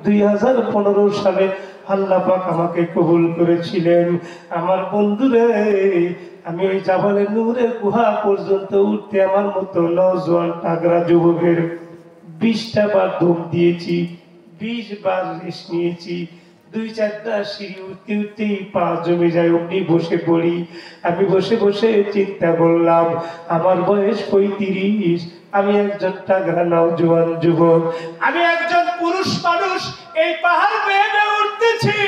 2015 সালে আল্লাহ পাক আমাকে কবুল করেছিলেন। আমার বন্ধুরে, আমি ওই জাবালে নূরের গুহা পর্যন্ত উঠতে আমার মতো নওজোয়ান তাগড়া যুবকের 20টা বার দম দিয়েছি, 20 বার রেস্ট নিয়েছি। 2-4টা সিঁড়ি উঠতে উঠতেই পা জমে যায়, অমনি বসে পড়ি। আমি বসে বসে চিন্তা করলাম, আমার বয়স 35, আমি একজন তাগড়া নওজোয়ান যুবক, আমি একজন পুরুষ মানুষ, এই পাহাড় বেয়ে বেয়ে উঠতেছি।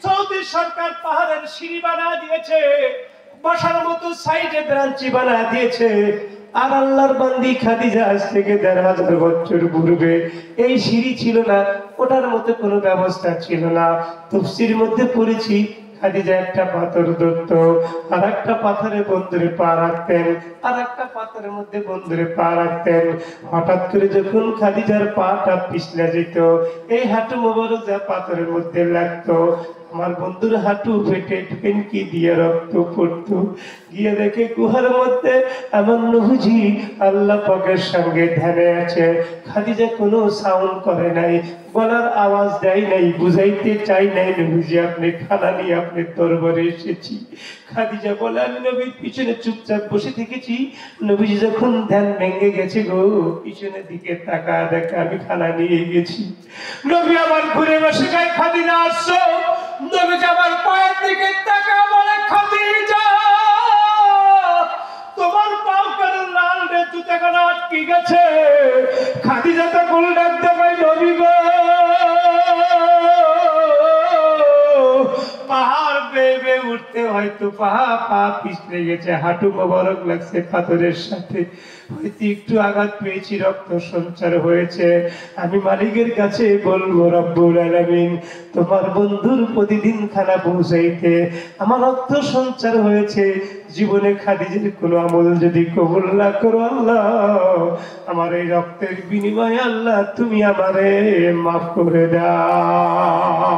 সৌদি সরকার পাহাড়ের সিঁড়ি বানা দিয়েছে, বসার মতো সাইডে ব্রাঞ্চি বানা দিয়েছে। আর আল্লাহর বান্দি খাদিজা আজ থেকে 1500 বছর পূর্বে এই সিঁড়ি ছিল না, ওটার মতো কোনো ব্যবস্থা ছিল না। তাফসীরের মধ্যে পড়েছি খাদিজা একটা পাথর ধরত, আর একটা পাথরে বন্ধুরে পা রাখতেন, আর একটা পাথরের মধ্যে বন্ধুরে পা রাখতেন। হঠাৎ করে যখন খাদিজার পাটা পিছলে যেত, এই হাঁটু মোবারক যা পাথরের মধ্যে লাগতো, আমার বন্ধুর হাঁটু ফেটে ঠেনকি দিয়ে রক্ত পড়তো। গিয়ে দেখে গুহার মধ্যে আমার নবীজি আল্লাহ পাকের সঙ্গে ধ্যানে আছে। খাদিজা কোনো সাউন্ড করে নাই, গলার আওয়াজ দেয় নাই, বুঝাইতে চাই নাই নবীজি আপনি খানা নিয়ে আপনি দরবারে এসেছি। খাদিজা বলে আমি নবীর পিছনে চুপচাপ বসে থেকেছি, নবীজি যখন ধ্যান ভেঙে গেছে গো, পিছনের দিকে তাকা দেখে আমি খানা নিয়ে গেছি। নবী আমার ঘুরে বসে গায়ে, খাদিজা আসছো? নবীজি আমার পায়ের দিকে তাকা বলে, খাদিজা তোমার পাও কেন লাল রে, জুতা কেন আটকে গেছে? খাদিজা তখন ডাকতে পাই, নবী গো পাহাড় বেয়ে বেয়ে উঠতে হয়তো পা পিছলে গেছে, হাঁটু মোবারক লাগছে পাথরের সাথে, হয়তো একটু আঘাত পেয়েছি, রক্ত সঞ্চার হয়েছে। আমি মালিকের কাছে বলবো রব্বুল আলামিন তোমার বন্ধুর প্রতিদিন খানা পৌঁছাইতে আমার রক্ত সঞ্চার হয়েছে। জীবনে খাদিজার কোনো আমল যদি কবুল না করো আল্লাহ, আমার এই রক্তের বিনিময়ে আল্লাহ তুমি আমারে মাফ করে দাও।